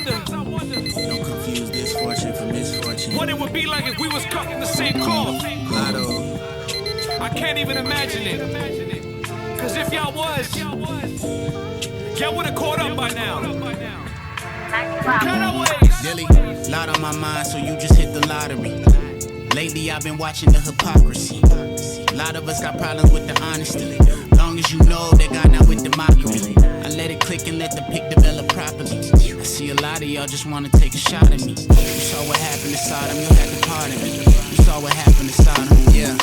Don't confuse this fortune for misfortune. What it would be like if we was caught in the same car. Lotto. I can't even imagine it. Cause if y'all was, y'all would have caught up by now. Cutaways. Dilly, lot on my mind, so you just hit the lottery. Lately I've been watching the hypocrisy. A lot of us got problems with the honesty. Long as you know that God not with the mockery. I let it click and let the pick develop properly. I see a lot of y'all just wanna take a shot at me. You saw what happened to Sodom, you had to pardon me. You saw what happened to Sodom, yeah.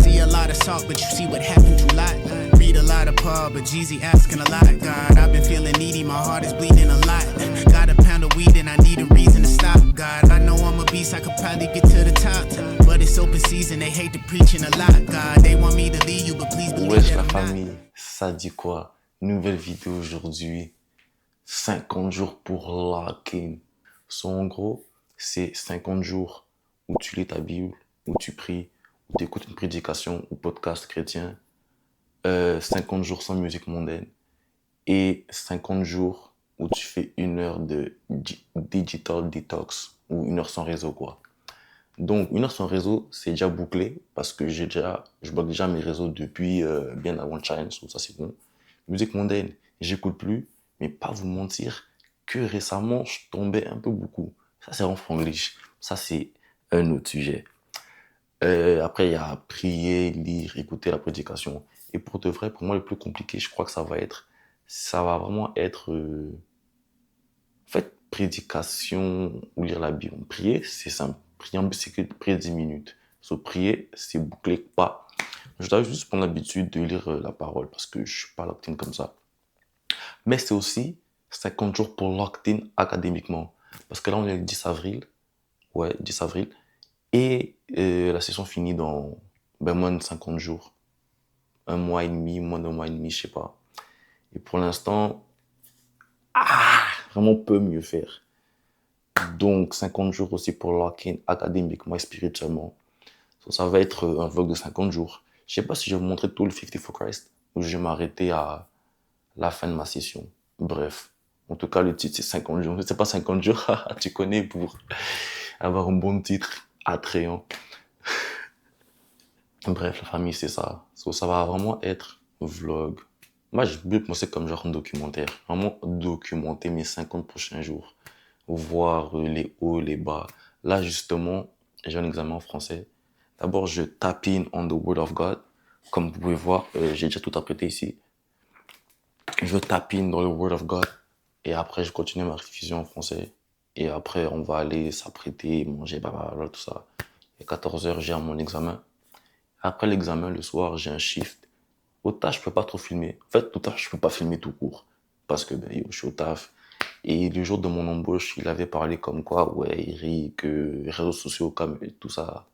See a lot of salt, but you see what happened to Lot. Read a lot of Paul, but Jeezy asking a lot. God, I've been feeling needy, my heart is bleeding a lot. Got a pound of weed and I need a reason to stop. God, I know I'm a beast, I could probably get to the top. But it's open season, they hate the preaching a lot. God, they want me to leave you, but please believe Wesh that la I'm not. famille, ça dit quoi? Nouvelle vidéo aujourd'hui, 50 jours pour lock in. So, en gros, c'est 50 jours où tu lis ta Bible, où tu pries, où tu écoutes une prédication ou podcast chrétien, 50 jours sans musique mondaine et 50 jours où tu fais 1 heure de digital detox ou 1 heure sans réseau quoi. Donc 1 heure sans réseau, c'est déjà bouclé parce que je bloque déjà mes réseaux depuis bien avant le challenge, donc ça c'est bon. Musique mondaine, j'écoute plus, mais pas vous mentir que récemment je tombais un peu beaucoup. Ça c'est en franglish, ça c'est un autre sujet. Après il y a prier, lire, écouter la prédication. Et pour de vrai, pour moi le plus compliqué, je crois que ça va vraiment être en fait prédication ou lire la Bible. Prier, c'est simple. Prier, c'est que prier 10 minutes. So, prier, c'est bouclé pas. Je dois juste prendre l'habitude de lire la parole parce que je suis pas locked in comme ça. Mais c'est aussi 50 jours pour locked in académiquement. Parce que là, on est le 10 avril. Ouais, 10 avril. Et la session finit dans moins de 50 jours. 1 mois et demi, moins d'1 mois et demi, je sais pas. Et pour l'instant, vraiment peut mieux faire. Donc 50 jours aussi pour lock-in académiquement et spirituellement. So, ça va être un vlog de 50 jours. Je sais pas si je vais vous montrer tout le 50 for Christ ou je vais m'arrêter à la fin de ma session. Bref, en tout cas le titre c'est 50 jours. C'est pas 50 jours, tu connais, pour avoir un bon titre attrayant. Bref, la famille c'est ça. So, ça va vraiment être un vlog. Moi je veux penser comme genre un documentaire. Vraiment documenter mes 50 prochains jours. Voir les hauts, les bas. Là, justement, j'ai un examen en français. D'abord, je tape in on the Word of God. Comme vous pouvez voir, j'ai déjà tout apprêté ici. Je tape in dans le Word of God. Et après, je continue ma révision en français. Et après, on va aller s'apprêter, manger, blablabla, tout ça. Et 14h, j'ai mon examen. Après l'examen, le soir, j'ai un shift. Au taf, je peux pas trop filmer. En fait, au taf, je peux pas filmer tout court. Parce que je suis au taf. Et le jour de mon embauche, il avait parlé comme quoi, ouais, Eric, réseaux sociaux, comme tout ça,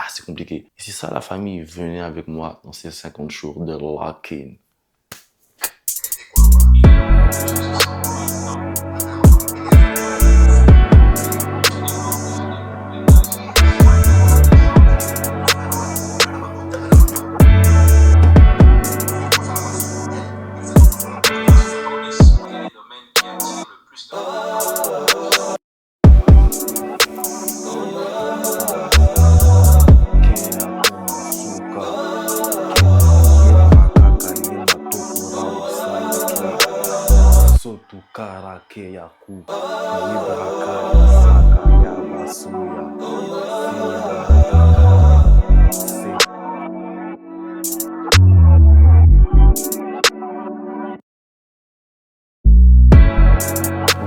c'est compliqué. Et c'est ça, la famille, venait avec moi dans ces 50 jours de lock-in.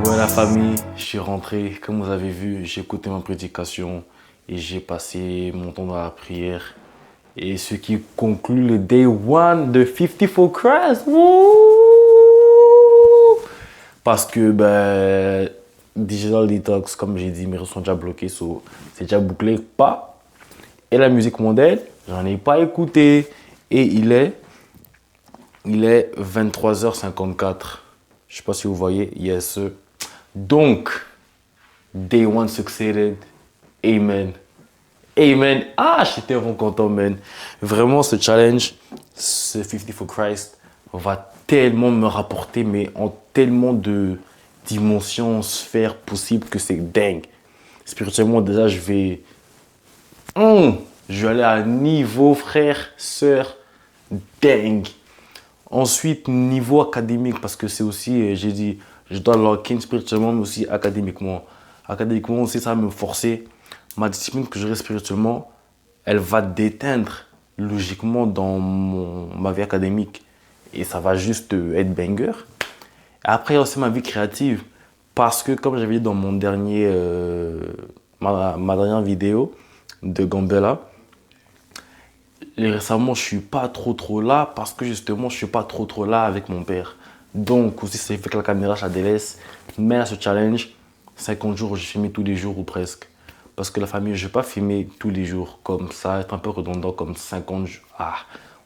Ouais la famille, je suis rentré, comme vous avez vu, j'ai écouté ma prédication et j'ai passé mon temps dans la prière. Et ce qui conclut le day 1 de 50 for Christ. Wouh! Parce que Digital Detox, comme j'ai dit, mes réseaux sont déjà bloqués, so, c'est déjà bouclé, pas. Et la musique mondaine, j'en ai pas écouté. Et il est 23h54. Je sais pas si vous voyez, yes. Donc, day 1 succeeded. Amen. Amen. J'étais vraiment content, man. Vraiment, ce challenge, ce 50 for Christ, va tellement me rapporter, mais en tellement de dimensions, sphères possibles que c'est dingue. Spirituellement, déjà, je vais aller à un niveau, frère, sœur, dingue. Ensuite, niveau académique, parce que c'est aussi, j'ai dit, je dois lock in spirituellement, mais aussi académiquement. Académiquement aussi, ça va me forcer. Ma discipline que j'aurai spirituellement, elle va déteindre logiquement dans ma vie académique. Et ça va juste être banger. Après, il y a aussi ma vie créative. Parce que, comme j'avais dit dans mon dernier, ma dernière vidéo de Gambella, récemment, je ne suis pas trop là parce que justement, je ne suis pas trop là avec mon père. Donc, aussi, ça fait que la caméra, je la délaisse. Mais à ce challenge, 50 jours, je filme tous les jours ou presque. Parce que la famille, je ne vais pas filmer tous les jours comme ça, être un peu redondant comme 50 jours.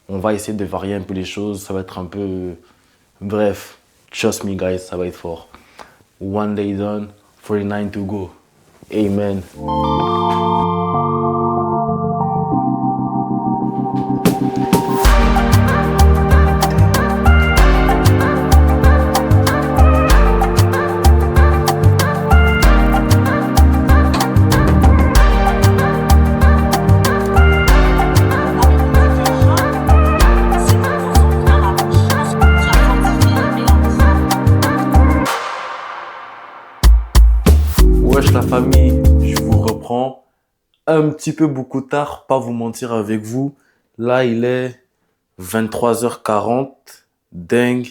On va essayer de varier un peu les choses, ça va être un peu... Bref, trust me guys, ça va être fort. One day done, 49 to go. Amen. Wesh la famille, je vous reprends un petit peu beaucoup tard, pas vous mentir avec vous. Là, il est 23h40, dingue.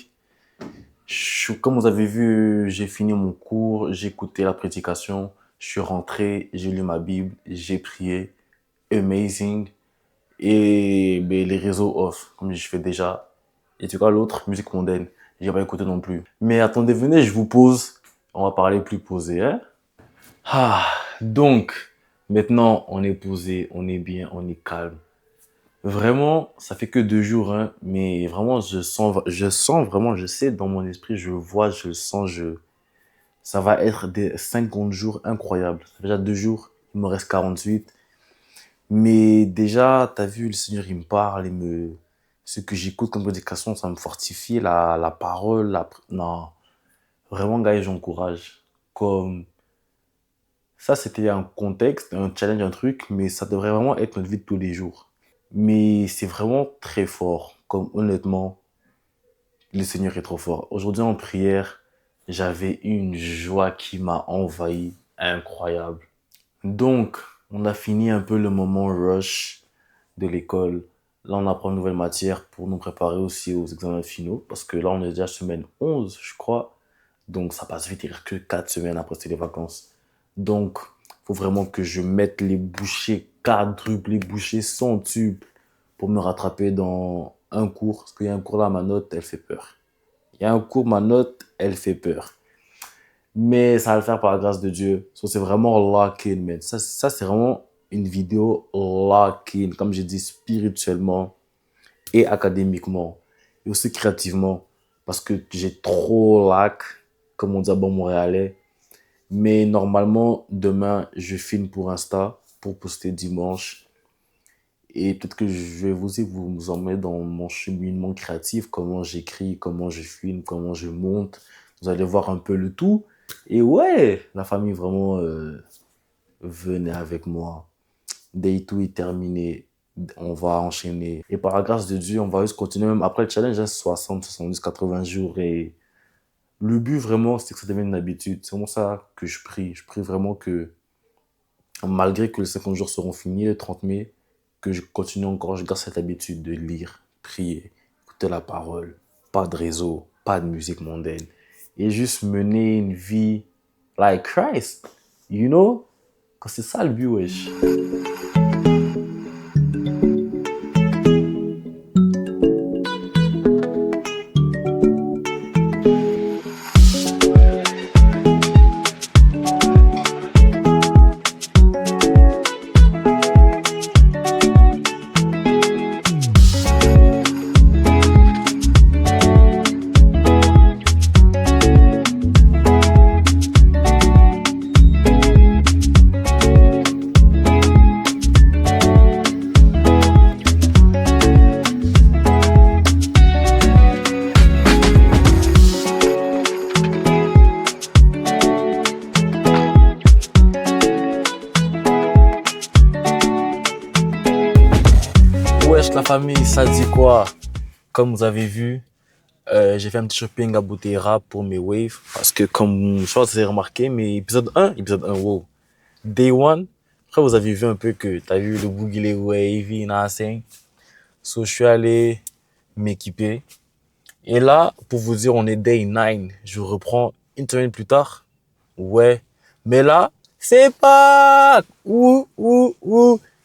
Comme vous avez vu, j'ai fini mon cours, j'ai écouté la prédication, je suis rentré, j'ai lu ma Bible, j'ai prié, amazing. Et les réseaux off, comme je fais déjà. Et tu vois l'autre, musique mondaine, j'ai pas écouté non plus. Mais attendez, venez, je vous pose, on va parler plus posé, hein. Donc, maintenant, on est posé, on est bien, on est calme. Vraiment, ça fait que 2 jours, hein, mais vraiment, je sens vraiment, je sais, dans mon esprit, je vois, je le sens, ça va être des 50 jours incroyables. Ça fait déjà 2 jours, il me reste 48. Mais déjà, t'as vu, le Seigneur, il me parle, ce que j'écoute comme prédication, ça me fortifie, la parole, non. Vraiment, gars, j'encourage. Comme, ça, c'était un contexte, un challenge, un truc, mais ça devrait vraiment être notre vie de tous les jours. Mais c'est vraiment très fort. Comme honnêtement, le Seigneur est trop fort. Aujourd'hui, en prière, j'avais une joie qui m'a envahi, incroyable. Donc, on a fini un peu le moment rush de l'école. Là, on apprend une nouvelle matière pour nous préparer aussi aux examens finaux. Parce que là, on est déjà semaine 11, je crois. Donc, ça passe vite, il reste que 4 semaines après, c'est les vacances. Donc, il faut vraiment que je mette les bouchées quadruples, les bouchées centuples pour me rattraper dans un cours. Parce qu'il y a un cours là, ma note, elle fait peur. Il y a un cours, ma note, elle fait peur. Mais ça va le faire par la grâce de Dieu. So, c'est vraiment lock-in, man. Ça c'est vraiment une vidéo lock-in, comme j'ai dit, spirituellement et académiquement. Et aussi créativement. Parce que j'ai trop lac, comme on dit à bon montréalais. Mais normalement, demain, je filme pour Insta, pour poster dimanche. Et peut-être que je vais vous emmener dans mon cheminement créatif, comment j'écris, comment je filme, comment je monte. Vous allez voir un peu le tout. Et ouais, la famille, vraiment, venez avec moi. Day 2 est terminé. On va enchaîner. Et par la grâce de Dieu, on va juste continuer. Même après le challenge, 60, 70, 80 jours. Et le but, vraiment, c'est que ça devienne une habitude. C'est vraiment ça que je prie. Je prie vraiment que, malgré que les 50 jours seront finis, le 30 mai, que je continue encore, je garde cette habitude de lire, prier, écouter la parole, pas de réseau, pas de musique mondaine. Et juste mener une vie like Christ, you know? C'est ça le but, wesh. famille, ça dit quoi? Comme vous avez vu, j'ai fait un petit shopping à Bouteira pour mes waves. Parce que comme je pense que vous avez remarqué, mes épisode 1, wow. Day 1, après vous avez vu un peu que t'as vu le boogie, les wavy, nothing. So je suis allé m'équiper. Et là, pour vous dire, on est day 9. Je reprends une semaine plus tard. Ouais. Mais là, c'est pas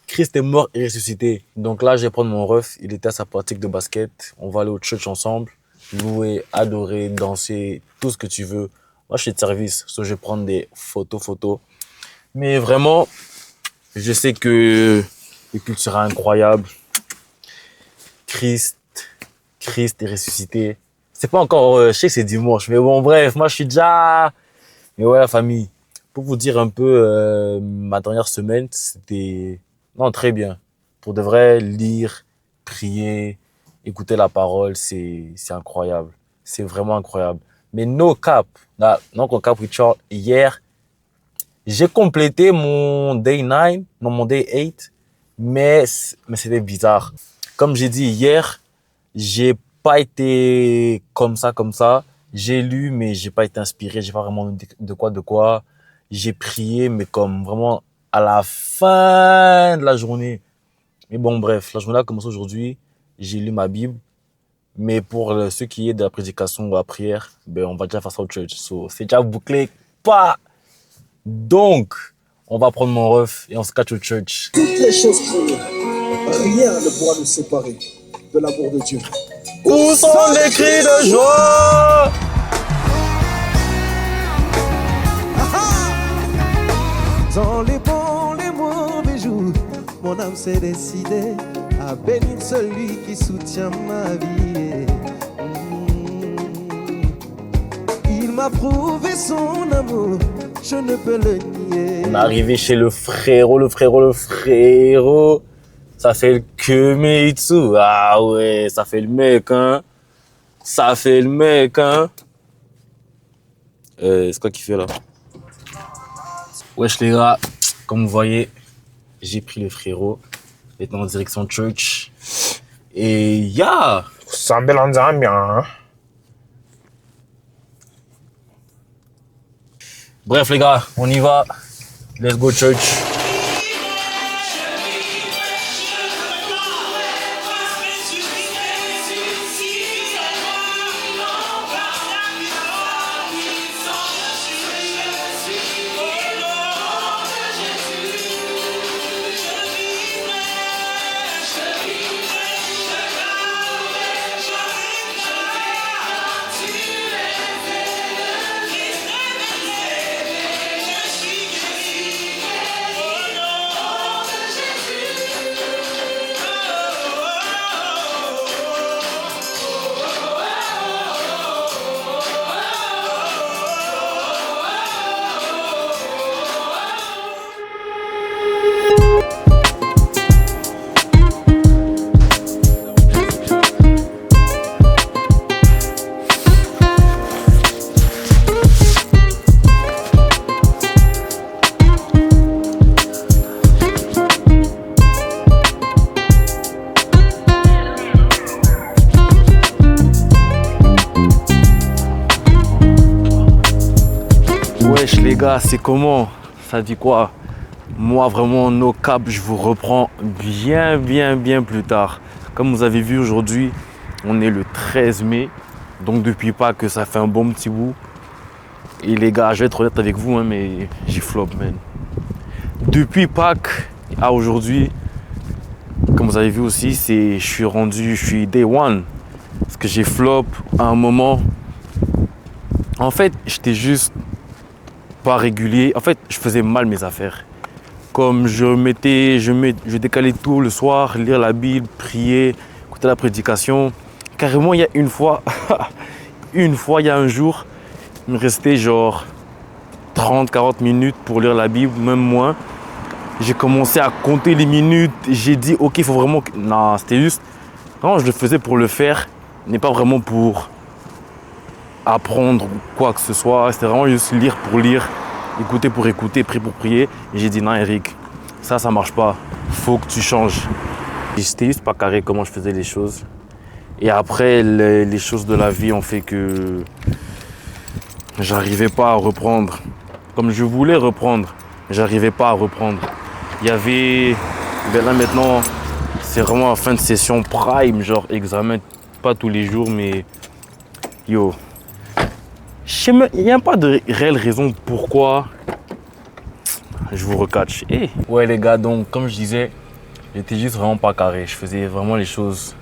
Christ est mort et ressuscité. Donc là, je vais prendre mon ref. Il était à sa pratique de basket. On va aller au church ensemble. Louer, adorer, danser, tout ce que tu veux. Moi, je suis de service. So, je vais prendre des photos. Mais vraiment, je sais que le culte sera incroyable. Christ est ressuscité. C'est pas encore, je sais que c'est dimanche, mais bon, bref, moi, je suis déjà... Mais ouais, la famille, pour vous dire un peu, ma dernière semaine, c'était... Non, très bien. Pour de vrai, lire, prier, écouter la parole, c'est incroyable. C'est vraiment incroyable. Mais no cap, là, non, qu'on cap, Richard, hier, j'ai complété mon day 9, non, mon day 8, mais c'était bizarre. Comme j'ai dit hier, j'ai pas été comme ça. J'ai lu, mais j'ai pas été inspiré. J'ai pas vraiment de quoi. J'ai prié, mais comme vraiment à la fin de la journée. Mais bon, bref, la journée a commencé aujourd'hui. J'ai lu ma Bible. Mais pour ce qui est de la prédication ou la prière, ben, on va déjà faire ça au church. So, c'est déjà bouclé. Pas. Donc, on va prendre mon ref et on se catch au church. Toutes les choses créées, rien ne pourra nous séparer de l'amour de Dieu. Où sont les cris de joie? Dans les bons, les mauvais jours, mon âme s'est décidée à bénir celui qui soutient ma vie. Il m'a prouvé son amour, je ne peux le nier. On est arrivé chez le frérot. Ça fait le Kemitsu. Ah ouais, ça fait le mec, hein. C'est quoi qu'il fait là? Wesh les gars, comme vous voyez, j'ai pris le frérot. Maintenant en direction church. Et ya! Ça me mélange bien. Bref les gars, on y va. Let's go church. Wesh les gars, c'est comment? Ça dit quoi? Moi vraiment no cap, je vous reprends bien plus tard. Comme vous avez vu aujourd'hui, on est le 13 mai. Donc depuis Pâques, ça fait un bon petit bout. Et les gars, je vais être honnête avec vous, hein, mais j'ai flop, man. Depuis Pâques à aujourd'hui, comme vous avez vu aussi, je suis day one. Parce que j'ai flop à un moment. En fait, j'étais juste pas régulier. En fait, je faisais mal mes affaires. Comme je décalais tout le soir, lire la Bible, prier, écouter la prédication. Carrément, il y a une fois, il y a un jour, il me restait genre 30-40 minutes pour lire la Bible, même moins. J'ai commencé à compter les minutes. J'ai dit, ok, il faut vraiment... Non, c'était juste... Non, je le faisais pour le faire, mais pas vraiment pour apprendre quoi que ce soit. C'était vraiment juste lire pour lire, écouter pour écouter, prier pour prier. Et j'ai dit, non Eric, ça marche pas. Faut que tu changes. J'étais juste pas carré comment je faisais les choses. Et après, les choses de la vie ont fait que j'arrivais pas à reprendre. Comme je voulais reprendre, j'arrivais pas à reprendre. Il y avait... Ben là maintenant, c'est vraiment la fin de session prime, genre examen, pas tous les jours, mais... Yo, il n'y a pas de réelle raison pourquoi je vous recatch. Hey. Ouais les gars, donc comme je disais, j'étais juste vraiment pas carré. Je faisais vraiment les choses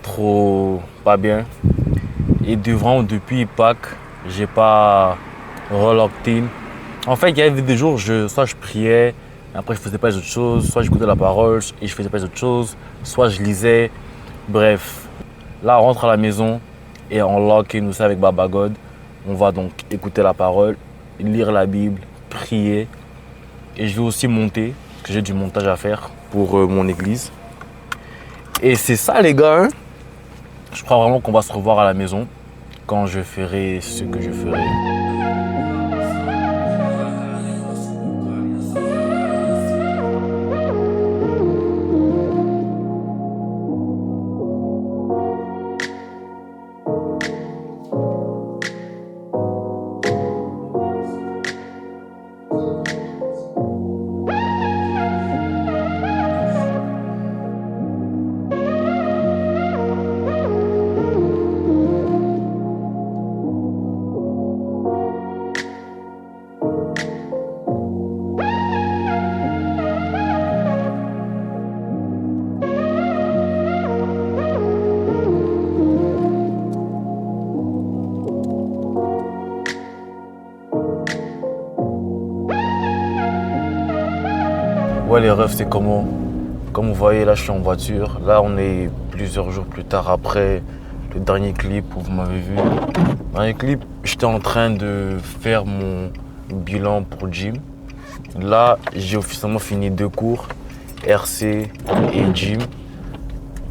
trop pas bien. Et depuis Pâques, j'ai pas relocked in. En fait, il y avait des jours, soit je priais, après je faisais pas les autres choses, soit j'écoutais la parole et je faisais pas les autres choses, soit je lisais. Bref, là on rentre à la maison et on lock in, nous avec Baba God. On va donc écouter la parole, lire la Bible, prier. Et je vais aussi monter, parce que j'ai du montage à faire pour mon église. Et c'est ça les gars, hein. Je crois vraiment qu'on va se revoir à la maison quand je ferai ce que je ferai. Ouais les refs c'est comment? Comme vous voyez là je suis en voiture. Là on est plusieurs jours plus tard après le dernier clip où vous m'avez vu. Dernier clip, j'étais en train de faire mon bilan pour gym. Là j'ai officiellement fini 2 cours, RC et gym.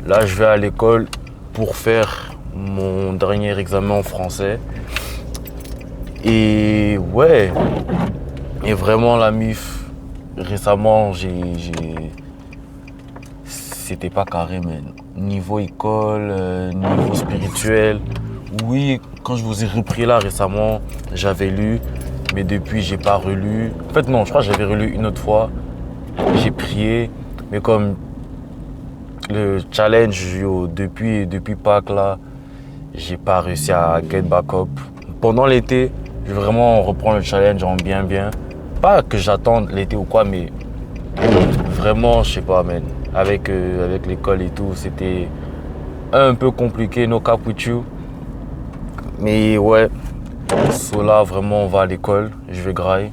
Là je vais à l'école pour faire mon dernier examen en français. Et ouais, et vraiment la MIF. Récemment, c'était pas carré, mais niveau école, niveau spirituel. Oui, quand je vous ai repris là récemment, j'avais lu, mais depuis, j'ai pas relu. En fait, non, je crois que j'avais relu une autre fois. J'ai prié, mais comme le challenge depuis Pâques là, j'ai pas réussi à get back up. Pendant l'été, je vais vraiment reprendre le challenge en bien. Pas que j'attende l'été ou quoi, mais vraiment, je sais pas, man. Avec l'école et tout, c'était un peu compliqué, no cap with you. Mais ouais, là, vraiment, on va à l'école, je vais grailler.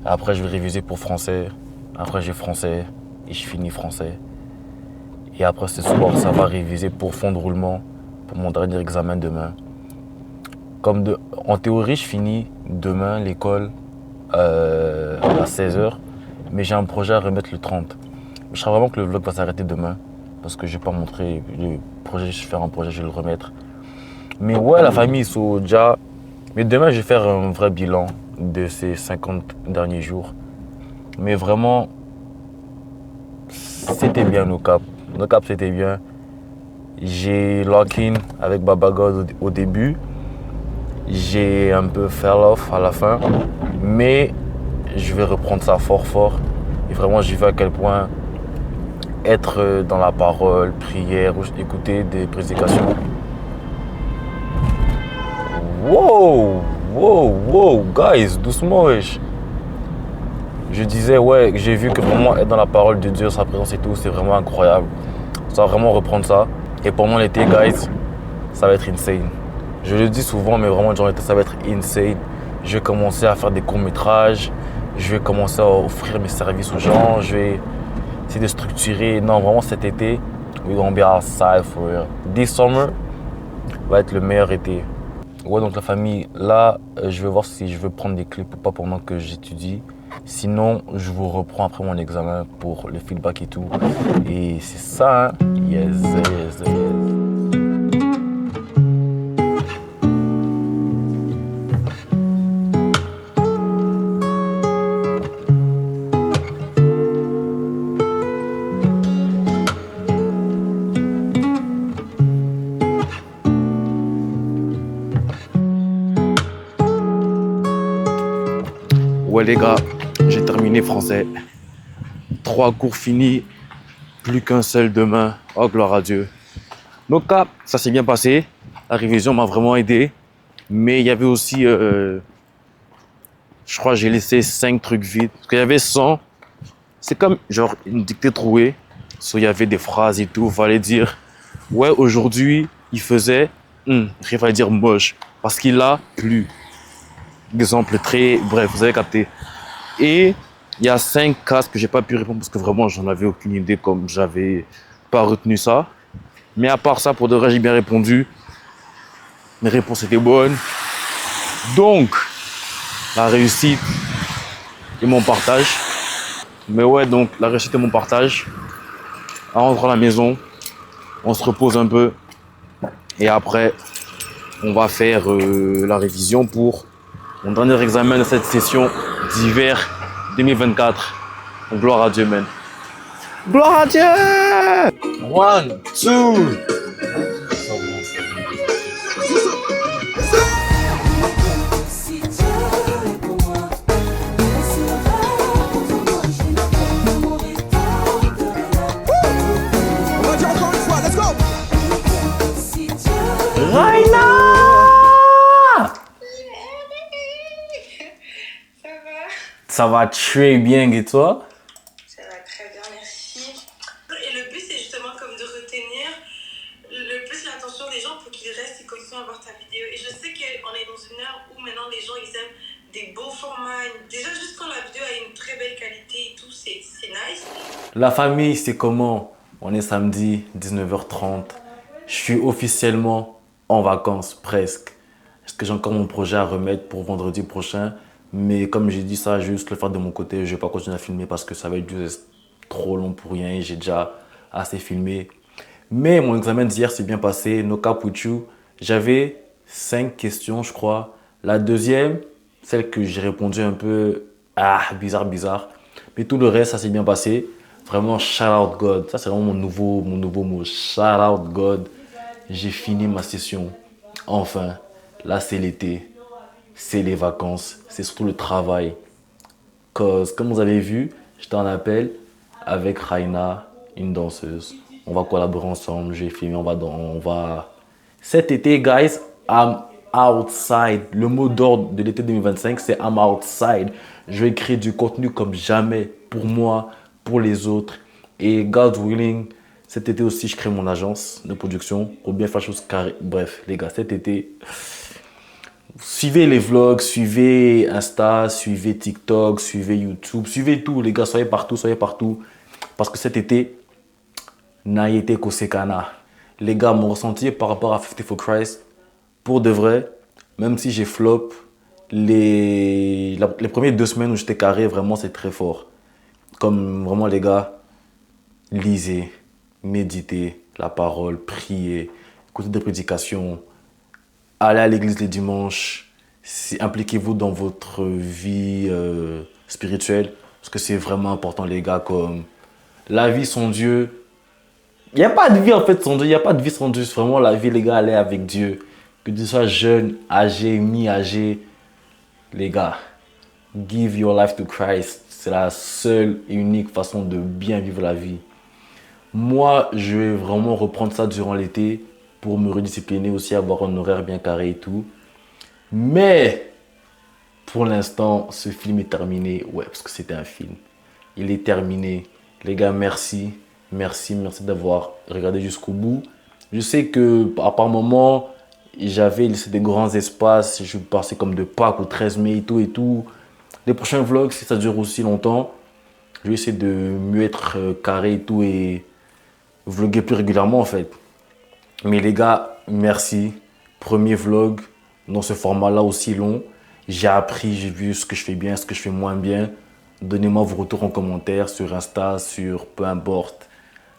Après, je vais réviser pour français. Après, j'ai français et je finis français. Et après, ce soir, ça va réviser pour fond de roulement pour mon dernier examen demain. En théorie, je finis demain l'école à 16h, mais j'ai un projet à remettre le 30. Je crois vraiment que le vlog va s'arrêter demain parce que je vais pas montrer le projet, je vais faire un projet, je vais le remettre. Mais ouais, la famille ils sont déjà... Mais demain, je vais faire un vrai bilan de ces 50 derniers jours. Mais vraiment, c'était bien nos caps. Nos caps, c'était bien. J'ai lock-in avec Baba God au début. J'ai un peu fell off à la fin, mais je vais reprendre ça fort. Et vraiment, j'ai vu à quel point être dans la parole, prière, écouter des prédications. Wow, guys, doucement, wesh. Je disais, ouais, j'ai vu que vraiment être dans la parole de Dieu, sa présence et tout, c'est vraiment incroyable. Ça va vraiment reprendre ça. Et pendant l'été, guys, ça va être insane. Je le dis souvent, mais vraiment, genre, ça va être insane. Je vais commencer à faire des courts-métrages. Je vais commencer à offrir mes services aux gens. Je vais essayer de structurer. Non, vraiment, cet été, we're gonna be outside for real. This summer va être le meilleur été. Ouais, donc la famille, là, je vais voir si je veux prendre des clips ou pas pendant que j'étudie. Sinon, je vous reprends après mon examen pour le feedback et tout. Et c'est ça, hein? Yes. Ouais les gars, j'ai terminé français. 3 cours finis, plus qu'un seul demain. Oh gloire à Dieu. Donc là, ça s'est bien passé. La révision m'a vraiment aidé. Mais il y avait aussi, je crois que j'ai laissé 5 trucs vides. Parce qu'il y avait 100. C'est comme genre une dictée trouée. Il y avait des phrases et tout. Il fallait dire, ouais aujourd'hui il faisait, il fallait dire moche. Parce qu'il a plu. Exemple très, bref, vous avez capté. Et il y a 5 cases que j'ai pas pu répondre parce que vraiment j'en avais aucune idée comme j'avais pas retenu ça. Mais à part ça, pour de vrai, j'ai bien répondu. Mes réponses étaient bonnes. Donc, la réussite et mon partage. Mais ouais, donc la réussite et mon partage. En rentrant à la maison, on se repose un peu. Et après, on va faire la révision pour mon dernier examen de cette session d'hiver 2024. Donc, gloire à Dieu, man. Gloire à Dieu! 1, 2. On va dire encore une fois, let's go. Raina! Ça va? Ça va très bien, et toi? Ça va très bien, merci. Et le but, c'est justement comme de retenir le plus l'attention des gens pour qu'ils restent et continuent à voir ta vidéo. Et je sais qu'on est dans une ère où maintenant les gens, ils aiment des beaux formats. Déjà, juste quand la vidéo a une très belle qualité et tout, c'est nice. La famille, c'est comment? On est samedi, 19h30. Je suis officiellement en vacances, presque. Est-ce que j'ai encore mon projet à remettre pour vendredi prochain? Mais comme j'ai dit ça, juste le faire de mon côté. Je ne vais pas continuer à filmer parce que ça va être juste trop long pour rien. J'ai déjà assez filmé. Mais mon examen d'hier s'est bien passé. No cap with you. J'avais 5 questions, je crois. La deuxième, celle que j'ai répondu un peu bizarre. Mais tout le reste, ça s'est bien passé. Vraiment, shout out God. Ça, c'est vraiment mon nouveau mot. Shout out God. J'ai fini ma session. Enfin, là, c'est l'été. C'est les vacances. C'est surtout le travail. Comme vous avez vu, j'étais en appel avec Raina, une danseuse. On va collaborer ensemble. J'ai filmé, on va... Cet été, guys, I'm outside. Le mot d'ordre de l'été 2025, c'est I'm outside. Je vais créer du contenu comme jamais pour moi, pour les autres. Et God willing, cet été aussi, je crée mon agence de production pour bien faire choses carrées. Bref, les gars, cet été, suivez les vlogs, suivez Insta, suivez TikTok, suivez YouTube, suivez tout, les gars, soyez partout. Parce que cet été, Naïté Kosekana. Les gars, mon ressenti par rapport à 50 for Christ, pour de vrai, même si j'ai flop, les premières 2 semaines où j'étais carré, vraiment, c'est très fort. Comme vraiment, les gars, lisez, méditez la parole, priez, écoutez des prédications, allez à l'église les dimanches, impliquez-vous dans votre vie spirituelle, parce que c'est vraiment important, les gars, comme la vie sans Dieu. Il n'y a pas de vie en fait sans Dieu, il n'y a pas de vie sans Dieu, c'est vraiment la vie, les gars, aller avec Dieu. Que tu sois jeune, âgé, mi-âgé, les gars, give your life to Christ. C'est la seule et unique façon de bien vivre la vie. Moi, je vais vraiment reprendre ça durant l'été pour me rediscipliner aussi, avoir un horaire bien carré et tout. Mais, pour l'instant, ce film est terminé. Ouais, parce que c'était un film. Il est terminé. Les gars, merci. Merci d'avoir regardé jusqu'au bout. Je sais que par moment, j'avais laissé des grands espaces. Je passais comme de Pâques au 13 mai et tout. Les prochains vlogs, si ça dure aussi longtemps, je vais essayer de mieux être carré et tout et vlogger plus régulièrement en fait. Mais les gars, merci. Premier vlog dans ce format-là aussi long. J'ai appris, j'ai vu ce que je fais bien, ce que je fais moins bien. Donnez-moi vos retours en commentaire sur Insta, sur peu importe.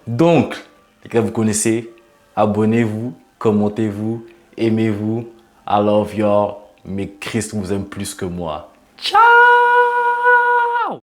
Donc, les gars, vous connaissez. Abonnez-vous, commentez-vous, aimez-vous. I love y'all. Mais Christ vous aime plus que moi. Ciao!